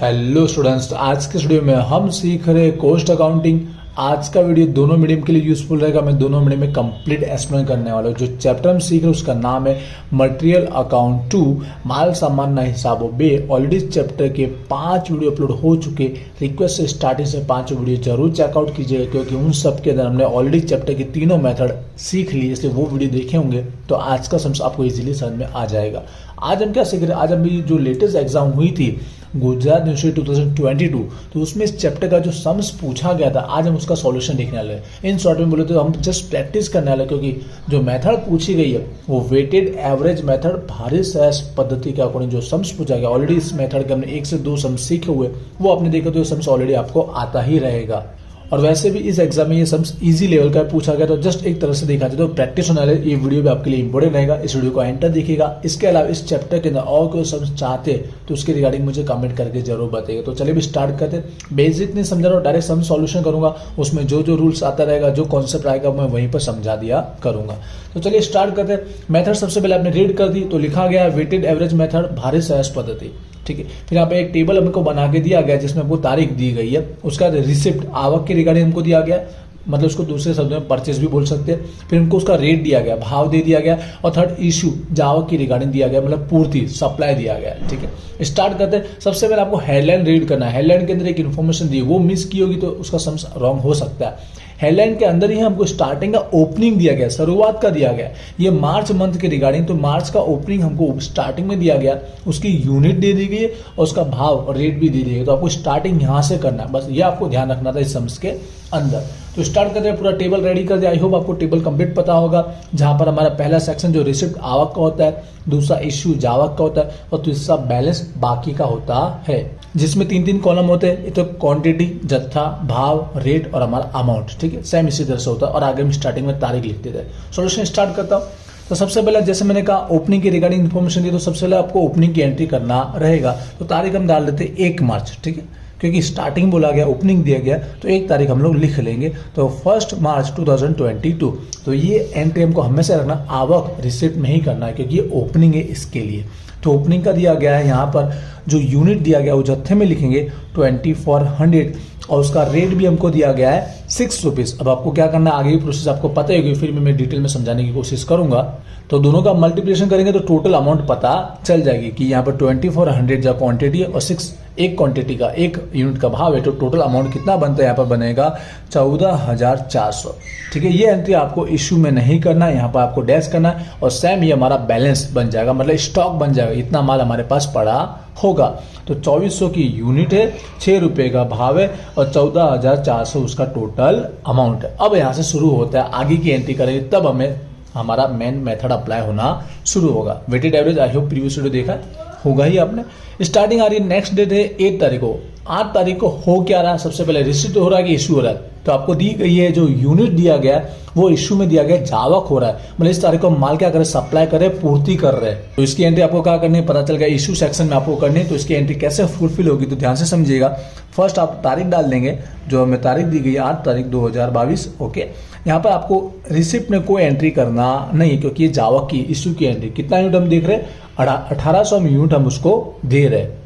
Hello students, आज के video में हम सीख रहे हैं कॉस्ट अकाउंटिंग। आज का वीडियो दोनों मीडियम के लिए यूजफुल रहेगा। मैं दोनों मीडियम में कंप्लीट एक्सप्लेन करने वाला हूँ। जो चैप्टर हम सीख रहे हैं उसका नाम है मटेरियल अकाउंट 2 माल सामान ना हिसाबो बे। ऑलरेडी चैप्टर के 5 वीडियो अपलोड हो चुके। रिक्वेस्ट से स्टार्टिंग से 5 वीडियो जरूर चेकआउट कीजिएगा, क्योंकि उन सब के अंदर हमने ऑलरेडी चैप्टर के तीनों मेथड सीख लिए, इसलिए वो वीडियो देखे होंगे तो आज का समझ आपको इजीली समझ में आ जाएगा। आज हम क्या सीख रहे हैं, आज अभी जो लेटेस्ट एग्जाम हुई थी गुजरात यूनिवर्सिटी 2022, तो उसमें इस चैप्टर का जो सम्स पूछा गया था आज हम उसका सॉल्यूशन देखने वाले हैं। इन शॉर्ट में बोले तो हम जस्ट प्रैक्टिस करने वाले, क्योंकि जो मेथड पूछी गई है वो वेटेड एवरेज मेथड भारित सहज पद्धति के अकॉर्डिंग जो सम्स पूछा गया। ऑलरेडी इस मेथड के हमने 1 से 2 सम्स सीखे हुए, वो आपने देखा तो सम्स ऑलरेडी आपको आता ही रहेगा। और वैसे भी इस एग्जाम में ये सम्स इजी लेवल का पूछा गया, तो जस्ट एक तरह से देखा जाए तो प्रैक्टिस होने वाले ये वीडियो भी आपके लिए इंपॉर्टेंट रहेगा। इस वीडियो को एंटर देखिएगा। इसके अलावा इस चैप्टर के अंदर और कोई सम्स चाहते तो उसके रिगार्डिंग मुझे कमेंट करके जरूर बताइएगा। तो चलिए भी स्टार्ट करते हैं। बेसिक नहीं समझा रहा हूँ, डायरेक्ट सम सॉल्यूशन करूंगा। उसमें जो जो रूल्स आता रहेगा, जो कॉन्सेप्ट आएगा मैं वहीं पर समझा दिया करूंगा। तो चलिए स्टार्ट करते हैं। मेथड सबसे पहले आपने रीड कर दी, तो लिखा गया वेटेड एवरेज मेथड भारित सहज पद्धति। ठीक है, फिर यहाँ पे एक टेबल हमको बना के दिया गया जिसमें हमको तारीख दी गई है, उसका रिसिप्ट आवक के रिगार्डिंग हमको दिया गया, मतलब उसको दूसरे शब्दों में परचेज भी बोल सकते हैं। फिर हमको उसका रेट दिया गया, भाव दे दिया गया, और थर्ड इशू जावक की रिगार्डिंग दिया गया, मतलब पूर्ति सप्लाई दिया गया। ठीक है, स्टार्ट करते हैं। सबसे पहले आपको हेडलाइन रीड करना है। हेडलाइन के अंदर एक इन्फॉर्मेशन दी, वो मिस की होगी तो उसका सम्स रॉन्ग हो सकता है। हेडलाइन के अंदर ही हमको स्टार्टिंग का ओपनिंग दिया गया, शुरुआत का दिया गया। ये मार्च मंथ के रिगार्डिंग, तो मार्च का ओपनिंग हमको स्टार्टिंग में दिया गया, उसकी यूनिट दे दी गई है और उसका भाव और रेट भी दे दिया गया। तो आपको स्टार्टिंग यहां से करना है, बस ये आपको ध्यान रखना था इस सम्स के अंदर। तो स्टार्ट करते हैं, पूरा टेबल रेडी कर दिया। आई होप आपको टेबल कंप्लीट पता होगा, जहां पर हमारा पहला सेक्शन जो रिसिप्ट आवक का होता है, दूसरा इश्यू जावक का होता है, और तीसरा बैलेंस बाकी का होता है, जिसमें 3-3 कॉलम होते हैं। तो क्वांटिटी, जत्था, भाव, रेट और हमारा अमाउंट। ठीक है, सेम इसी तरह से होता है। और आगे हम स्टार्टिंग में तारीख लिखते थे। सॉल्यूशन स्टार्ट करता हूँ। तो सबसे पहले जैसे मैंने कहा ओपनिंग की रिगार्डिंग इन्फॉर्मेशन दी, तो सबसे पहले आपको ओपनिंग की एंट्री करना रहेगा। तो तारीख हम डाल देते 1 मार्च। ठीक है, क्योंकि स्टार्टिंग बोला गया, ओपनिंग दिया गया, तो 1 तारीख हम लोग लिख लेंगे। तो 1 मार्च 2022। तो ये एंट्री हमको हमेशा रखना आवक रिसिप्ट में ही करना है, क्योंकि ये ओपनिंग है इसके लिए। तो ओपनिंग का दिया गया है, यहाँ पर जो यूनिट दिया गया वो जत्थे में लिखेंगे 2400, और उसका रेट भी हमको दिया गया है 6 रुपीज। अब आपको क्या करना है, आगे की प्रोसेस आपको पता ही होगी, फिर मैं डिटेल में समझाने की कोशिश करूंगा। तो दोनों का मल्टीप्लिकेशन करेंगे तो टोटल अमाउंट पता चल जाएगी कि यहाँ पर 2400 जो क्वांटिटी है और 6 एक क्वांटिटी का, एक यूनिट का भाव है, तो टोटल अमाउंट कितना बनता है, यहाँ पर बनेगा 14,400। ठीक है, ये एंट्री आपको इश्यू में नहीं करना है, यहाँ पर आपको डैश करना है, और सेम ये हमारा बैलेंस बन जाएगा, मतलब स्टॉक बन जाएगा, इतना माल हमारे पास पड़ा होगा। तो 2400 की यूनिट है, 6 रुपए का भाव है, और 14,400 उसका टोटल अमाउंट है। अब यहाँ से शुरू होता है, आगे की एंट्री करेंगे तब हमें हमारा मेन मेथड अप्लाई होना शुरू होगा। Weighted average I hope previous video देखा होगा ही आपने। स्टार्टिंग आ रही है, नेक्स्ट डेट है 8 तारीख को। 8 तारीख को हो क्या रहा है, सबसे पहले रिसिप्ट हो रहा है कि इश्यू हो रहा है। तो आपको दी गई है जो यूनिट दिया गया है वो इश्यू में दिया गया जावक हो रहा है, मतलब इस तारीख को माल क्या करे, सप्लाई करे, पूर्ति कर रहे हैं। तो इसकी एंट्री आपको क्या करनी है, पता चल गया इश्यू सेक्शन में आपको करनी है। तो इसकी एंट्री कैसे फुलफिल होगी, तो ध्यान से समझिएगा। फर्स्ट आप तारीख डाल देंगे, जो हमें तारीख दी गई 8 तारीख 2022। ओके, यहाँ पर आपको रिसिप्ट में कोई एंट्री करना नहीं, क्योंकि ये जावक की इश्यू की एंट्री। कितना यूनिट हम देख रहे हैं, 1800 यूनिट हम उसको दे रहे हैं।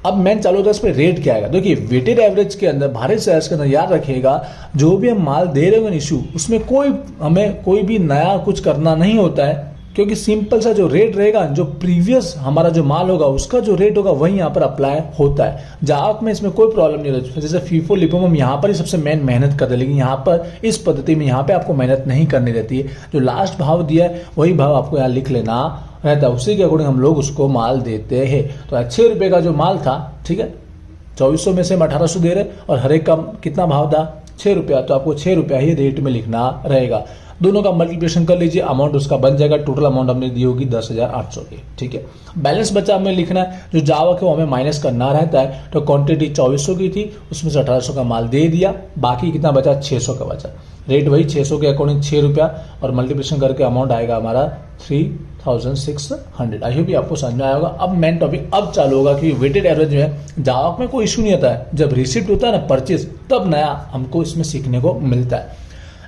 अब मेन चालू होता है, इस पे रेट क्या आएगा। देखिए वेटेड एवरेज के अंदर, भारित सहज के अंदर याद रखिएगा, जो भी हम माल दे रहे हैं इशू, उसमें हमें कोई भी नया कुछ करना नहीं होता है, क्योंकि सिंपल सा जो रेट रहेगा, जो प्रीवियस हमारा जो माल होगा उसका जो रेट होगा वही यहाँ पर अप्लाई होता है। जावक में इसमें कोई प्रॉब्लम नहीं होती। जैसे फीफो लिपो में हम यहाँ पर ही सबसे मेन मेहनत करते हैं, लेकिन यहाँ पर इस पद्धति में यहाँ पे आपको मेहनत नहीं करनी रहती है। जो लास्ट भाव दिया है वही भाव आपको यहाँ लिख लेना रहता है, उसी के अकॉर्डिंग हम लोग उसको माल देते हैं। तो 6 रुपए का जो माल था, ठीक है, 2400 में से हम 1800 दे रहे, और हर एक का कितना भाव था, 6 रुपया। तो आपको 6 रुपया ही रेट में लिखना रहेगा। दोनों का मल्टीप्लिकेशन कर लीजिए, अमाउंट उसका बन जाएगा। टोटल अमाउंट हमने दी होगी 10,800 की। ठीक है, बैलेंस बचा हमें लिखना है, जो जावक है वो हमें माइनस करना रहता है। तो क्वांटिटी 2400 की थी, उसमें से 1800 का माल दे दिया, बाकी कितना बचा, 600 का बचा। रेट वही 600 के अकॉर्डिंग 6 रुपया, और मल्टीप्लिकेशन करके अमाउंट आएगा हमारा 3,600। आई होप ये आपको समझ में आया होगा। अब मेन टॉपिक अब चालू होगा कि वेटेड एवरेज में जावक में कोई इशू नहीं आता है, जब रिसिप्ट होता है ना परचेज, तब नया हमको इसमें सीखने को मिलता है।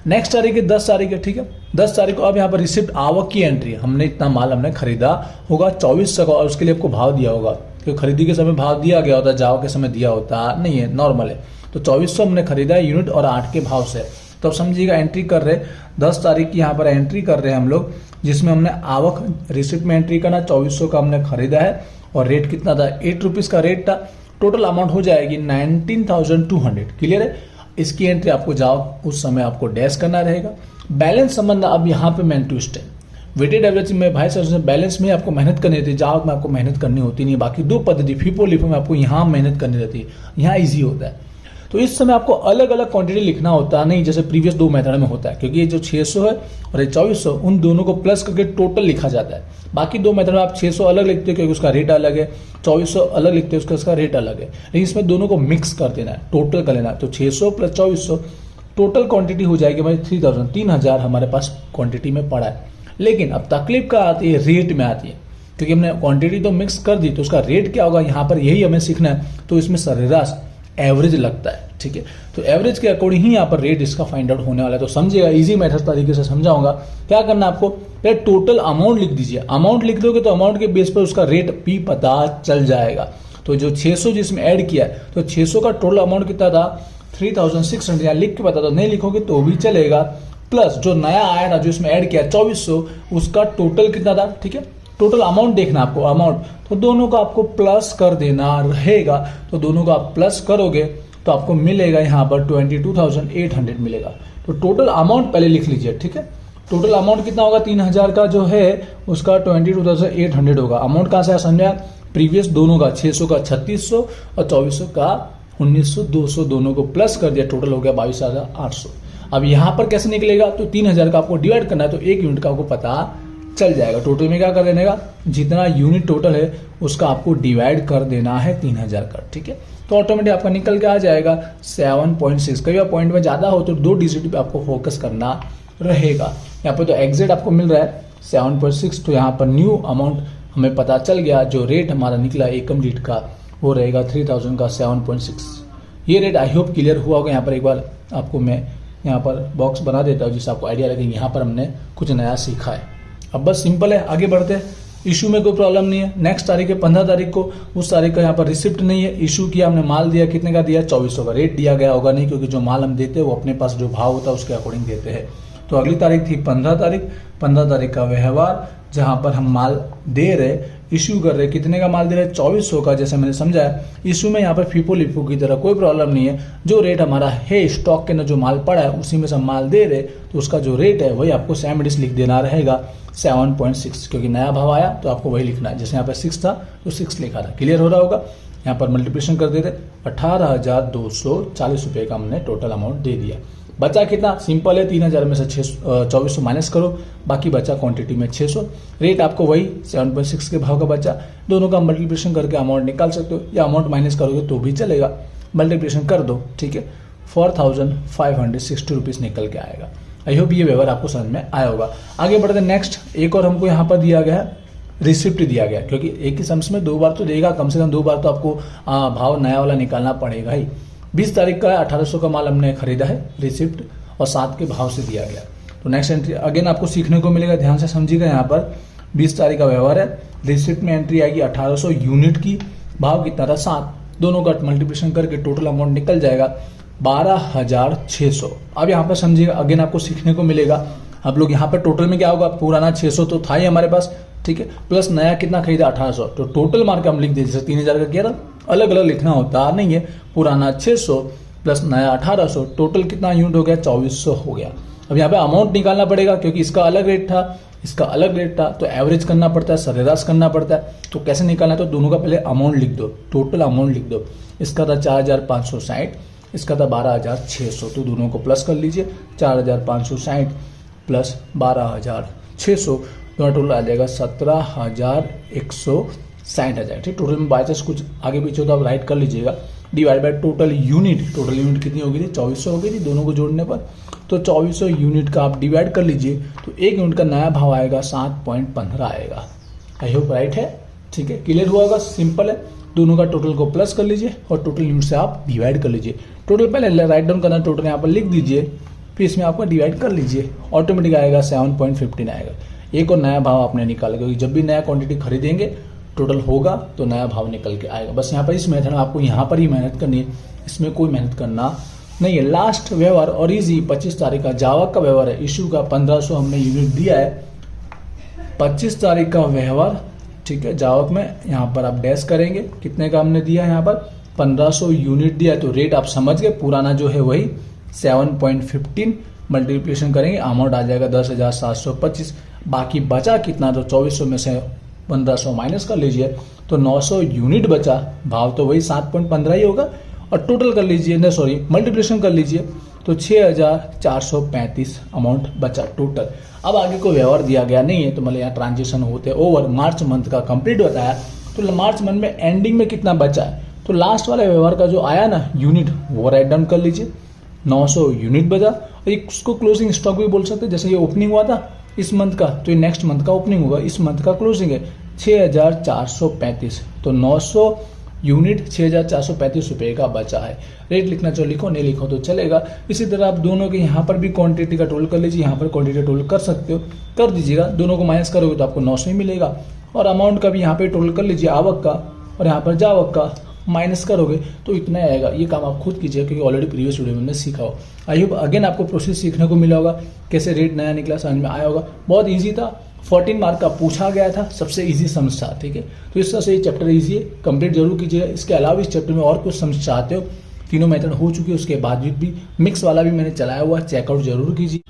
नेक्स्ट तारीख है 10 तारीख है। ठीक है, 10 तारीख को अब यहाँ पर रिसिप्ट आवक की एंट्री, हमने इतना माल हमने खरीदा होगा 2400 का, और उसके लिए आपको भाव दिया होगा क्योंकि खरीदी के समय भाव दिया गया होता है, जाओ के समय दिया होता नहीं है, नॉर्मल है। तो 2400 हमने खरीदा है यूनिट और 8 के भाव से। तो अब समझिएगा एंट्री कर रहे 10 तारीख की यहाँ पर एंट्री कर रहे हैं हम लोग, जिसमें हमने आवक रिसिप्ट में एंट्री करना 2400 का हमने खरीदा है और रेट कितना था 8 रुपीज का रेट था। टोटल अमाउंट हो जाएगी 19,200। क्लियर है। इसकी एंट्री आपको जाओ उस समय आपको डैश करना रहेगा। बैलेंस संबंध अब यहाँ पे मेन ट्विस्ट है। वेटेड एवरेज में भाई सर बैलेंस में आपको मेहनत करनी रहती है, जाओ में आपको मेहनत करनी होती नहीं। बाकी दो पद्धति फीफो लिफो में आपको यहाँ मेहनत करनी रहती है, यहाँ ईजी होता है। तो इस समय आपको अलग अलग क्वांटिटी लिखना होता है, नहीं जैसे प्रीवियस दो मेथड में होता है, क्योंकि ये जो 600 है और ये 2400 उन दोनों को प्लस करके टोटल लिखा जाता है। बाकी दो मेथड में आप 600 अलग लिखते हो क्योंकि उसका रेट अलग है, 2400 अलग लिखते हो उसका रेट अलग है, लेकिन इसमें दोनों को मिक्स कर देना है, टोटल कर लेना है। तो 600 प्लस 2400 टोटल क्वांटिटी हो जाएगी भाई 3000 हमारे पास क्वांटिटी में पड़ा है। लेकिन अब तकलीफ का आती है रेट में आती है, क्योंकि हमने क्वांटिटी तो मिक्स कर दी, तो उसका रेट क्या होगा यहाँ पर यही हमें सीखना है। तो इसमें सरेराश एवरेज लगता है, ठीक है। तो एवरेज के अकॉर्डिंग ही यहाँ पर रेट इसका फाइंड आउट होने वाला है। तो समझिएगा, इजी मेथड तरीके से समझाऊंगा। क्या करना आपको, पहले टोटल अमाउंट लिख दीजिए। अमाउंट लिख दोगे तो अमाउंट के बेस पर उसका रेट भी पता चल जाएगा। तो जो 600 जिसमें ऐड किया है, तो 600 का टोटल अमाउंट कितना था 3600, यहाँ लिख के बता दो, नहीं लिखोगे तो भी चलेगा। प्लस जो नया आया था जो इसमें ऐड किया 2400, उसका टोटल कितना था, ठीक है। टोटल अमाउंट देखना आपको, अमाउंट तो दोनों का आपको प्लस कर देना रहेगा। तो दोनों का आप प्लस करोगे तो आपको मिलेगा यहाँ पर 22,800 मिलेगा। तो टोटल अमाउंट पहले लिख लीजिए, ठीक है। टोटल अमाउंट कितना होगा 3000 का जो है उसका 22,800 होगा। अमाउंट कहाँ से समझा, प्रीवियस दोनों का 600 का 3600 और 2400 का 1900 200 दोनों को प्लस कर दिया, टोटल हो गया 22,800। अब यहाँ पर कैसे निकलेगा, तो 3000 का आपको डिवाइड करना है, तो एक यूनिट का आपको पता चल जाएगा। टोटल में क्या कर देने का, जितना यूनिट टोटल है उसका आपको डिवाइड कर देना है 3000 का, ठीक है। तो ऑटोमेटिक आपका निकल के आ जाएगा 7.6। कई बार पॉइंट में ज्यादा हो तो 2 डिजिट पे आपको फोकस करना रहेगा। यहाँ पर तो एग्जैक्ट आपको मिल रहा है 7.6। तो यहाँ पर न्यू अमाउंट हमें पता चल गया, जो रेट हमारा निकला एकम लीट का वो रहेगा 3000 का 7.6। ये रेट आई होप क्लियर हुआ होगा। यहाँ पर एक बार आपको मैं यहाँ पर बॉक्स बना देता हूँ जिससे आपको आइडिया लगे यहाँ पर हमने कुछ नया सीखा है। अब बस सिंपल है, आगे बढ़ते हैं। इशू में कोई प्रॉब्लम नहीं है। नेक्स्ट तारीख है 15 तारीख को, उस तारीख का यहाँ पर रिसिप्ट नहीं है। इशू किया हमने, माल दिया, कितने का दिया 2400 का। रेट दिया गया होगा नहीं, क्योंकि जो माल हम देते हैं वो अपने पास जो भाव होता है उसके अकॉर्डिंग देते हैं। तो अगली तारीख थी 15 तारीख। 15 तारीख का व्यवहार जहां पर हम माल दे रहे, इश्यू कर रहे, कितने का माल दे रहे 2400 का, जैसे मैंने समझाया। इशू में यहाँ पर फीफो लिफो की तरह कोई प्रॉब्लम नहीं है। जो रेट हमारा है स्टॉक के अंदर जो माल पड़ा है उसी में से हम माल दे रहे, तो उसका जो रेट है वही आपको सेम डिस लिख देना रहेगा 7.6, क्योंकि नया भाव आया तो आपको वही लिखना है। जैसे यहाँ पर 6 था तो 6 लिखा था। क्लियर हो रहा होगा। यहाँ पर मल्टीप्लिकेशन कर देते 18,240 रुपए का हमने टोटल अमाउंट दे दिया। बचा कितना, सिंपल है, 3000 में से 2400 माइनस करो, बाकी बचा क्वांटिटी में 600। रेट आपको वही 7.6 के भाव का बचा। दोनों का मल्टीप्लिकेशन करके अमाउंट निकाल सकते हो, या अमाउंट माइनस करोगे तो भी चलेगा। मल्टीप्लिकेशन कर दो, ठीक है, 4,560 रुपीज निकल के आएगा। आई होप ये व्यवहार आपको समझ में आया होगा। आगे बढ़ते नेक्स्ट। एक और हमको यहाँ पर दिया गया है, रिसिप्ट दिया गया, क्योंकि एक ही सम्स में 2 बार तो देगा, कम से कम 2 बार तो आपको भाव नया वाला निकालना पड़ेगा ही। 20 तारीख का 1800 का माल हमने खरीदा है, रिसिप्ट और 7 के भाव से दिया गया। तो नेक्स्ट एंट्री अगेन आपको सीखने को मिलेगा, ध्यान से समझिएगा। यहाँ पर 20 तारीख का व्यवहार है, रिसिप्ट में एंट्री आएगी 1800 यूनिट की, भाव कितना था 7, दोनों का मल्टीप्लिकेशन करके टोटल अमाउंट निकल जाएगा 12,600। अब यहाँ पर समझिएगा, अगेन आपको सीखने को मिलेगा। आप लोग यहाँ पर टोटल में क्या होगा, पुराना 600 तो था ही हमारे पास, ठीक है, प्लस नया कितना खरीदा 1800, तो टोटल मार के हम लिख दे, जैसे 3000 का किया था, अलग अलग लिखना होता नहीं है। पुराना 600 प्लस नया 1800, टोटल कितना यूनिट हो गया 2400 हो गया। अब यहाँ पे अमाउंट निकालना पड़ेगा, क्योंकि इसका अलग रेट था, इसका अलग रेट था, तो एवरेज करना पड़ता है, सरेराश करना पड़ता है। तो कैसे निकालना है, तो दोनों का पहले अमाउंट लिख दो, टोटल अमाउंट लिख दो। इसका था 4,560, इसका था 12,600, तो दोनों को प्लस कर लीजिए। 4,560 प्लस 12,600, दोनों टोटल आ जाएगा 17,160,000। ठीक, टोटल में बाई चांस कुछ आगे पीछे हो तो आप राइट कर लीजिएगा। Divide by total unit, total unit कितनी होगी थी 2400 हो गई थी दोनों को जोड़ने पर। तो 2400 यूनिट का आप डिवाइड कर लीजिए, तो एक यूनिट का नया भाव आएगा 7.15 आएगा। आई होप राइट है, ठीक है, क्लियर हुआ होगा। सिंपल है, दोनों का टोटल को प्लस कर लीजिए और टोटल यूनिट से आप डिवाइड कर लीजिए। टोटल पहले राइट डाउन करना, टोटल यहाँ पर लिख दीजिए, फिर इसमें आपको डिवाइड कर लीजिए, ऑटोमेटिक आएगा 7.15 आएगा। एक और नया भाव आपने निकाला, क्योंकि जब भी नया क्वांटिटी खरीदेंगे टोटल होगा तो नया भाव निकल के आएगा। बस यहाँ पर इस मेथड में आपको यहाँ पर ही मेहनत करनी है, इसमें कोई मेहनत करना नहीं है। लास्ट व्यवहार और इजी 25 तारीख का जावा का व्यवहार है, इशू का 1500 हमने यूनिट दिया है, 25 तारीख का व्यवहार, ठीक है। जावक में यहाँ पर आप डैश करेंगे, कितने का हमने दिया है, यहाँ पर 1500 यूनिट दिया है, तो रेट आप समझ गए, पुराना जो है वही 7.15 मल्टीप्लिकेशन करेंगे, अमाउंट आ जाएगा 10,725। बाकी बचा कितना, तो 2400 में से 1500 माइनस कर लीजिए तो 900 यूनिट बचा, भाव तो वही 7.15 ही होगा, और टोटल कर लीजिए ना, सॉरी मल्टीप्लिकेशन कर लीजिए तो 6,435 अमाउंट बचा टोटल। अब आगे कोई व्यवहार दिया गया नहीं है, तो मतलब यहाँ ट्रांजेक्शन होते ओवर, मार्च मंथ का कंप्लीट बताया, तो मार्च मंथ में एंडिंग में कितना बचा है, तो लास्ट वाले व्यवहार का जो आया ना यूनिट वो राइट डाउन कर लीजिए, 900 यूनिट बचा। और इसको क्लोजिंग स्टॉक भी बोल सकते हैं, जैसे ये ओपनिंग हुआ था इस मंथ का, तो ये नेक्स्ट मंथ का ओपनिंग होगा, इस मंथ का क्लोजिंग है 6,435, तो 900 यूनिट 6,435 रुपये का बचा है। रेट लिखना चाहो लिखो, नहीं लिखो तो चलेगा। इसी तरह आप दोनों के यहाँ पर भी क्वांटिटी का टोटल कर लीजिए, यहाँ पर क्वांटिटी का टोटल कर सकते हो, कर दीजिएगा, दोनों को माइनस करोगे तो आपको 900 ही मिलेगा। और अमाउंट का भी यहाँ पे टोटल कर लीजिए, आवक का और यहाँ पर जावक का माइनस करोगे तो इतना आएगा। ये काम आप खुद कीजिए, क्योंकि ऑलरेडी प्रीवियस वीडियो में हमने सीखा हो। आई होप अगेन आपको प्रोसेस सीखने को मिला होगा, कैसे रेट नया निकला समझ में आया होगा। बहुत ईजी था, 14 मार्क का पूछा गया था, सबसे इजी समझ था, ठीक है। तो इस तरह से ये चैप्टर इजी है, कंप्लीट जरूर कीजिएगा। इसके अलावा इस चैप्टर में और कुछ समझ चाहते हो, तीनों मेथड हो चुकी है, उसके बाद भी मिक्स वाला भी मैंने चलाया हुआ है, चेकआउट जरूर कीजिए।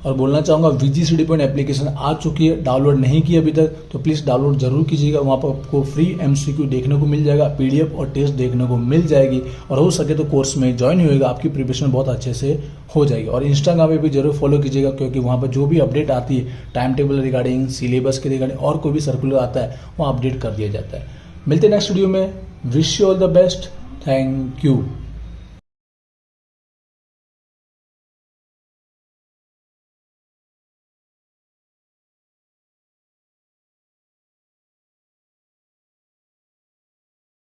और बोलना चाहूँगा VGCD पॉइंट एप्लीकेशन आ चुकी है, डाउनलोड नहीं की अभी तक तो प्लीज़ डाउनलोड जरूर कीजिएगा। वहाँ पर आपको फ्री MCQ देखने को मिल जाएगा, PDF और टेस्ट देखने को मिल जाएगी, और हो सके तो कोर्स में ज्वाइन होएगा, आपकी प्रिपरेशन बहुत अच्छे से हो जाएगी। और इंस्टाग्राम पे भी जरूर फॉलो कीजिएगा, क्योंकि वहाँ पर जो भी अपडेट आती है टाइम टेबल रिगार्डिंग, सिलेबस के रिगार्डिंग और कोई भी सर्कुलर आता है वो अपडेट कर दिया जाता है। मिलते हैं नेक्स्ट वीडियो में, wish you all the best, thank you.